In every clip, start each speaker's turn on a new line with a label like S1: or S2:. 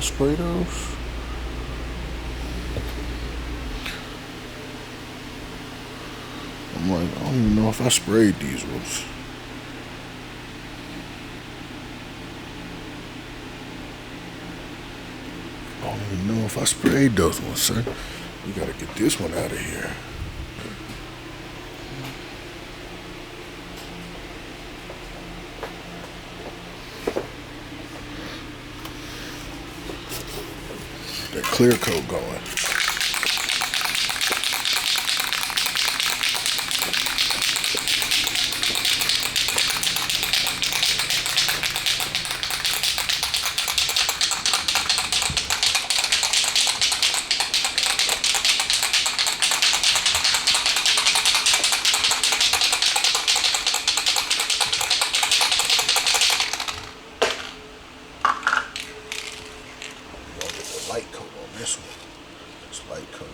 S1: spray those? I'm like, I don't even know if I sprayed these ones. I don't even know if I sprayed those ones, sir. We gotta get this one out of here. That clear coat going. Light coat on this one. This light coat.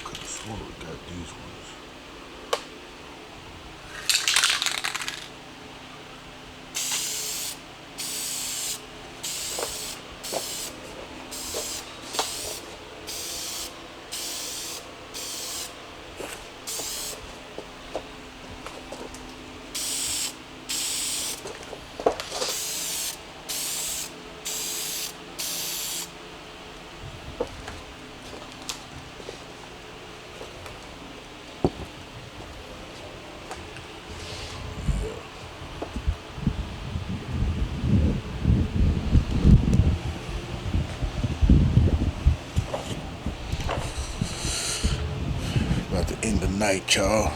S1: Could have sworn we got these ones. About to end the night, y'all.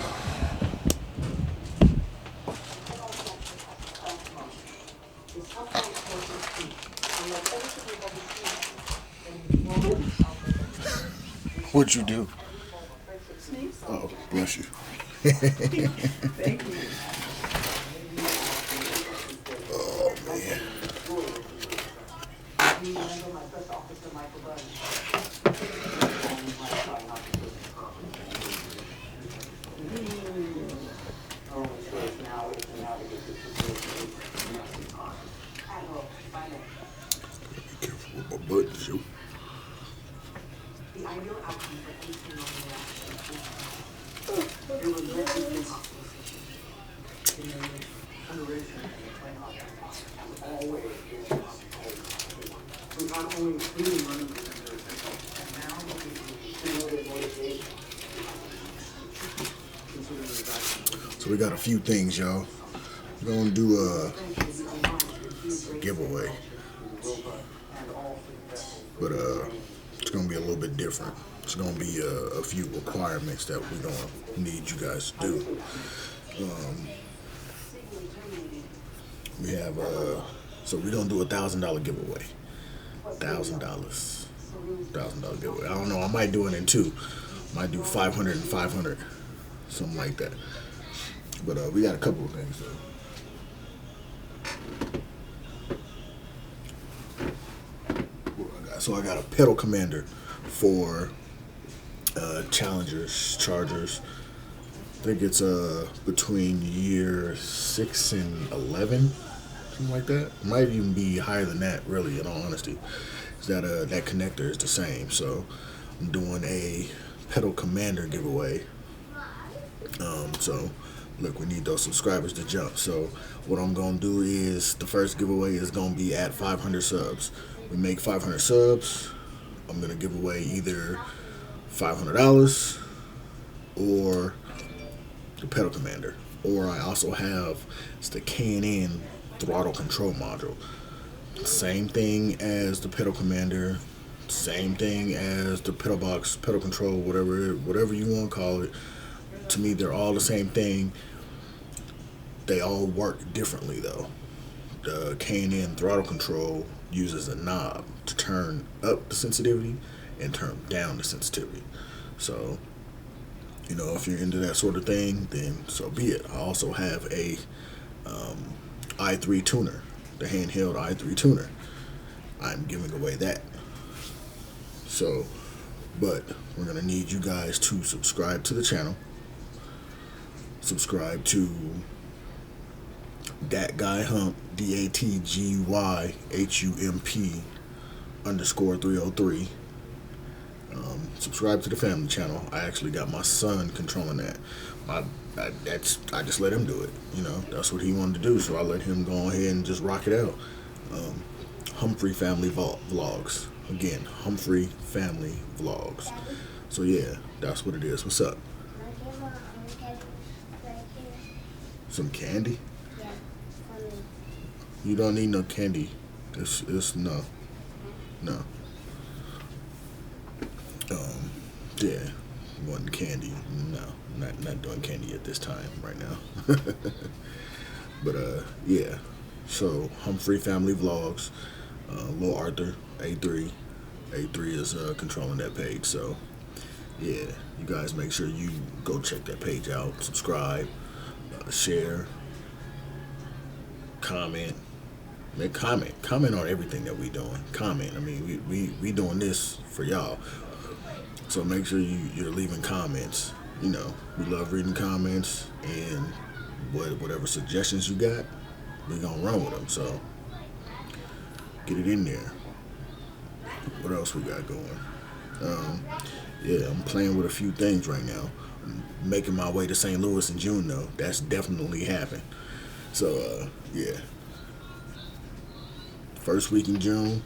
S1: What'd you do? Oh, bless you.
S2: Thank you.
S1: Oh, man. Be careful with my buttons, yo. So we got a few things, y'all. We're gonna do a giveaway, but it's gonna be a little bit different. It's gonna be a few requirements that we're gonna need you guys to do. We have so we're gonna do $1,000 giveaway. $1,000 giveaway. I don't know. I might do it in two. Might do 500 and 500, something like that. But we got a couple of things though. So I got a pedal commander for Challengers, Chargers. I think it's between year 6 and 11, something like that. It might even be higher than that, really, in all honesty. Is that that connector is the same. So I'm doing a pedal commander giveaway. So look, we need those subscribers to jump. So what I'm gonna do is the first giveaway is gonna be at 500 subs. We make 500 subs. I'm gonna give away either $500 or the pedal commander, or I also have it's the K&N throttle control module. Same thing as the pedal commander, same thing as the pedal box, pedal control, whatever you want to call it. To me, they're all the same thing. They all work differently though. The K&N throttle control uses a knob to turn up the sensitivity and turn down the sensitivity. So, you know, if you're into that sort of thing, then so be it. I also have a i3 tuner. the handheld i3 tuner. I'm giving away that. So, but we're gonna need you guys to subscribe to the channel. Subscribe to Dat Guy Hump, DATGYHUMP_303. Subscribe to the family channel. I actually got my son controlling that. I just let him do it. You know, that's what he wanted to do, so I let him go ahead and just rock it out. Humphrey Family Vlogs. Again, Humphrey Family Vlogs. So yeah, that's what it is. What's up? Some candy?
S3: Yeah, for me.
S1: You don't need no candy. It's no. Yeah, wanting candy. No, not doing candy at this time right now. But yeah. So Humphrey Family Vlogs, Lil Arthur, A3 is controlling that page. So yeah, you guys make sure you go check that page out. Subscribe, share, comment. Comment on everything that we doing. Comment. I mean, we doing this for y'all. So make sure you're leaving comments. You know, we love reading comments, and whatever suggestions you got, we gonna run with them. So get it in there. What else we got going? Yeah, I'm playing with a few things right now. I'm making my way to St. Louis in June though. That's definitely happened. So yeah. First week in June,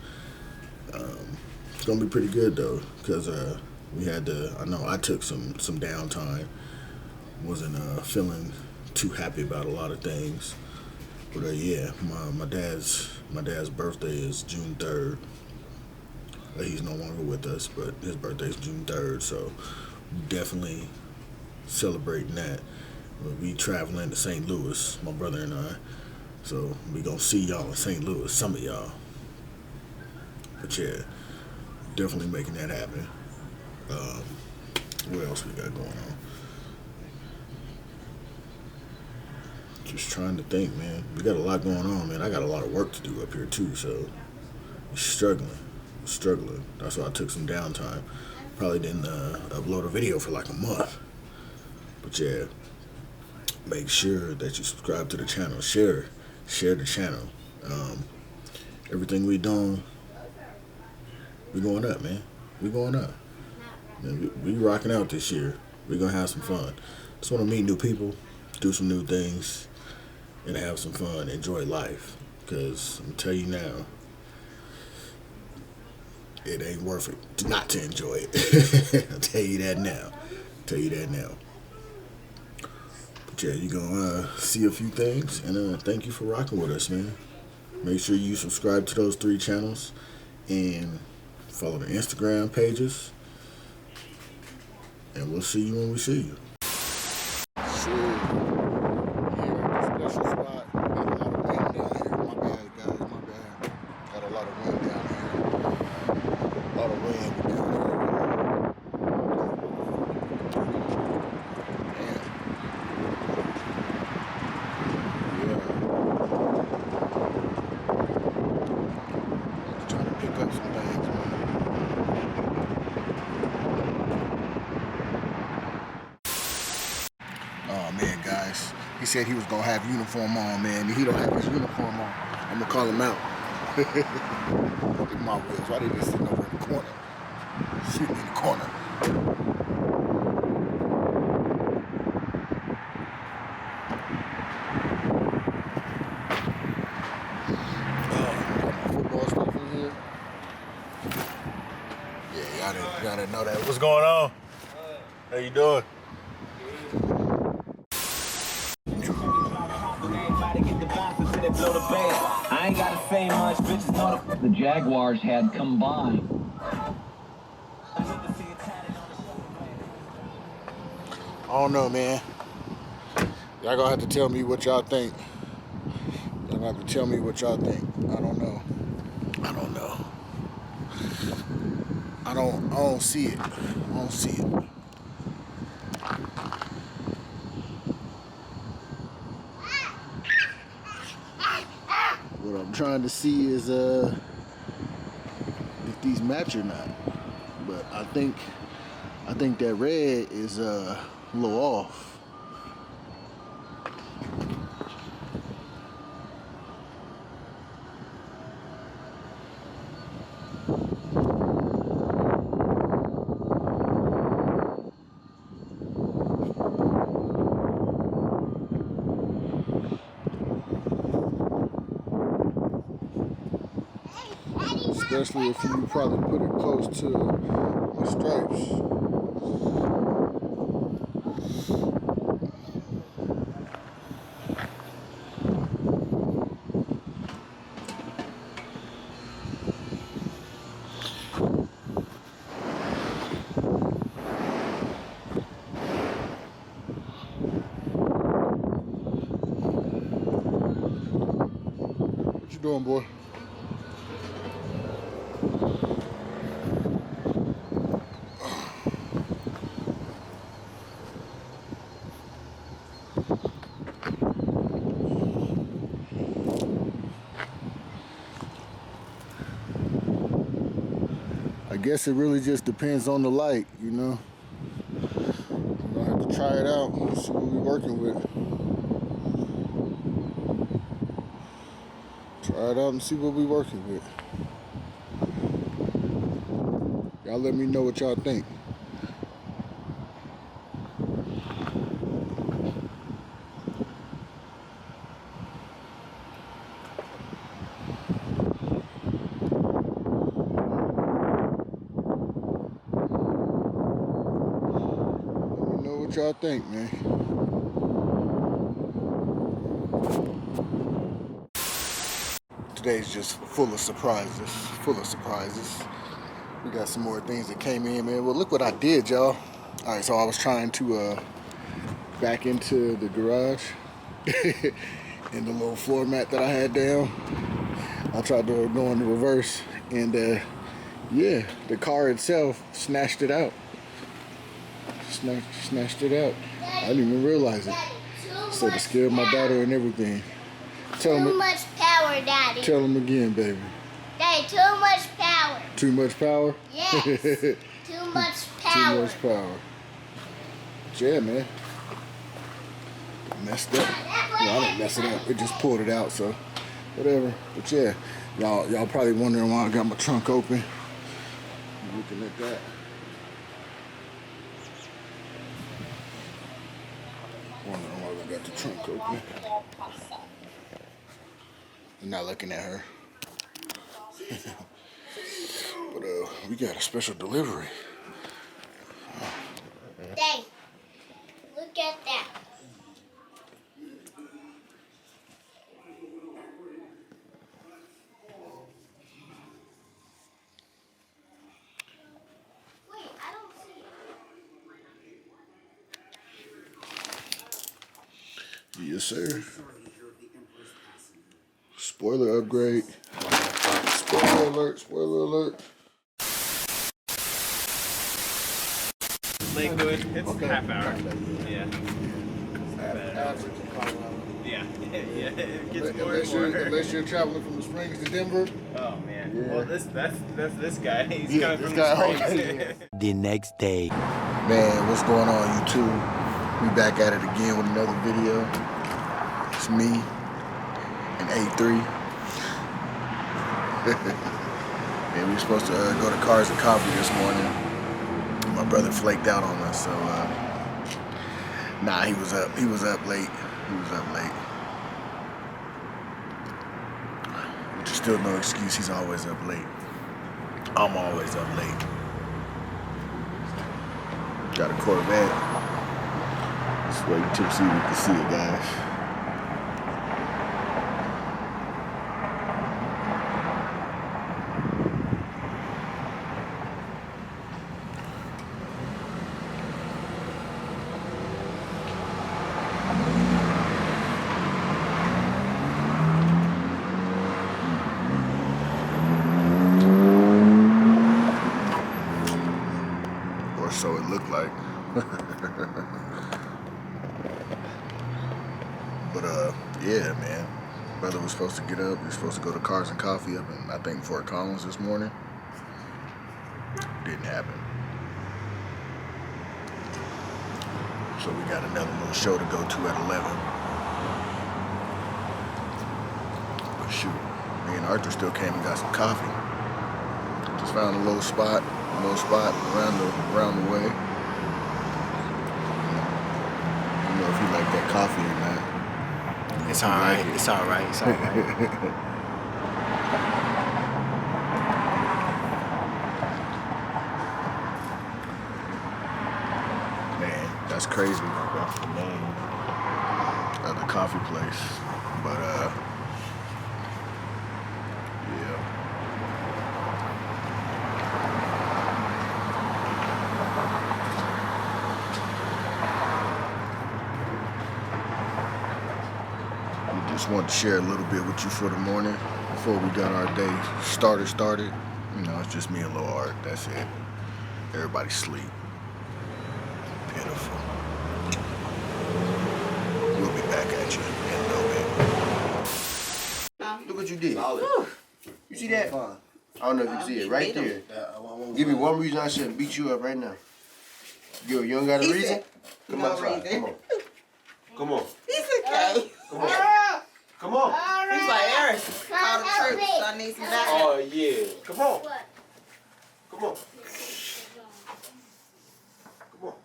S1: it's gonna be pretty good though, because we had to. I know I took some downtime. Wasn't feeling too happy about a lot of things, but yeah, my dad's birthday is June 3rd. He's no longer with us, but his birthday is June 3rd, so definitely celebrating that. We'll be traveling to St. Louis, my brother and I. So we gonna see y'all in St. Louis, some of y'all. But yeah, definitely making that happen. What else we got going on? Just trying to think, man. We got a lot going on, man. I got a lot of work to do up here too, so struggling. That's why I took some downtime. Probably didn't upload a video for like a month. But yeah, make sure that you subscribe to the channel. Share the channel. Everything we doing, we going up, man. We going up. Man, we rocking out this year. We gonna have some fun. Just want to meet new people, do some new things, and have some fun. Enjoy life. Cause I'm tell you now, it ain't worth it not to enjoy it. I'll tell you that now. But yeah, you gonna see a few things, and thank you for rocking with us, man. Make sure you subscribe to those 3 channels and follow the Instagram pages, and we'll see you when we see you. Sure. Here at the special spot, got a lot of wind down here. My bad, guys, my bad. Got a lot of wind down here. A lot of wind down here. Oh man, guys, he said he was gonna have uniform on, man. He don't have his uniform on. I'm gonna call him out. Look at my wheels. Why they just sitting over in the corner? Sitting in the corner. Football stuff in here. Yeah, y'all didn't know that. What's going on? How you doing?
S4: I ain't gotta say much, bitches know the Jaguars had combined.
S1: I don't know, man. Y'all gonna have to tell me what y'all think. Y'all gonna have to tell me what y'all think. I don't know. I don't see it. What up, trying to see is if these match or not. But I think that red is a little off. Especially if you probably put it close to the stripes. What you doing, boy? I guess it really just depends on the light, you know. We're gonna have to try it out and see what we're working with. Try it out and see what we're working with. Y'all let me know what y'all think. What y'all think, man? Today's just full of surprises. We got some more things that came in, man. Well, look what I did, y'all. All right, so I was trying to back into the garage and the little floor mat that I had down. I tried to go in the reverse, and yeah, the car itself snatched it out. Snatched it out. I didn't even realize it. So to scare my daughter and everything.
S3: Too much power, Daddy.
S1: Tell him again, baby.
S3: Daddy, too much power.
S1: Too much power?
S3: Yes. Too much power.
S1: Too much power. But yeah, man. Messed up. Well, I didn't mess it up. It just pulled it out, so whatever. But yeah, y'all probably wondering why I got my trunk open. I'm looking at that. Wondering why I got the trunk open. I'm not looking at her. But we got a special delivery.
S3: Dang, look at that. Wait, I don't see it.
S1: Yes, sir. Spoiler upgrade. Spoiler alert, spoiler alert.
S5: Lakewood, it's
S1: Okay.
S5: half hour. Yeah.
S1: Average in Colorado.
S5: Yeah. Yeah. It gets more
S1: Unless
S5: and more.
S1: unless you're traveling from the Springs to Denver.
S5: Oh man.
S1: Yeah.
S5: Well, that's this guy. He's
S1: Yeah,
S5: coming
S1: this
S5: from
S1: guy,
S5: the Springs.
S1: okay,
S6: The next day.
S1: Man, what's going on, YouTube? We back at it again with another video. It's me and A3. Man, we were supposed to go to Cars and Coffee this morning. My brother flaked out on us, so nah, he was up late. Which is still no excuse, he's always up late. I'm always up late. Got a Corvette. This way you tipsy, we can see it, guys. Or so it looked like. was supposed to get up. We were supposed to go to Cars and Coffee up in, I think, Fort Collins this morning. Didn't happen. So we got another little show to go to at 11. But shoot, me and Arthur still came and got some coffee. Just found a little spot around the way. I don't know if you like that coffee or not.
S6: It's alright. It's alright. It's alright.
S1: Man, that's crazy. That's the name of the coffee place. But yeah. Just wanted to share a little bit with you for the morning before we got our day started. You know, it's just me and Lil Art. That's it. Everybody sleep. Pitiful. We'll be back at you in a little bit.
S7: Look what you did. You see that? I don't know if you can see it right there. Give me one reason I shouldn't beat you up right now. You don't got a reason? Come on, come on. Come on.
S2: He's okay.
S7: Come on. Come on.
S2: He's like, Aaron, call the church, so I need some backup.
S7: Oh, yeah. Come on.
S3: What?
S7: Come on. Come on.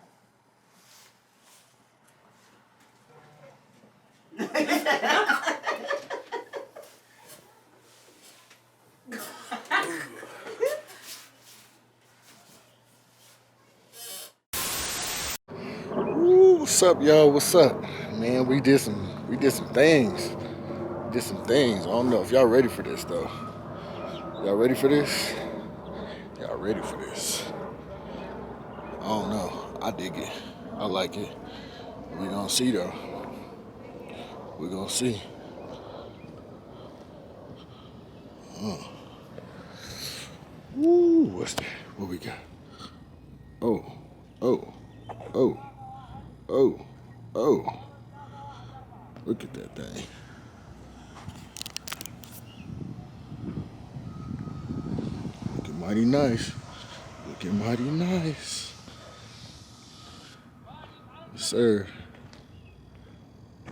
S1: Ooh, what's up, y'all? What's up? Man, we did some things. I don't know if y'all ready for this though. Y'all ready for this? Y'all ready for this? I don't know. I dig it. I like it. We gonna see though. We gonna see. Woo, what's that? What we got? Oh. Look at that thing. Looking mighty nice. Looking mighty nice. Yes, sir.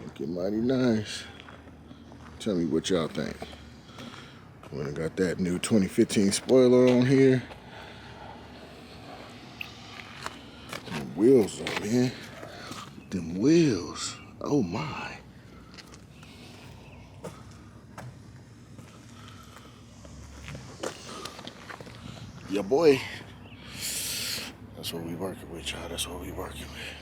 S1: Looking mighty nice. Tell me what y'all think. When I got that new 2015 spoiler on here. Them wheels though, man. Them wheels. Oh my. Yeah, boy. That's what we working with, y'all. That's what we working with.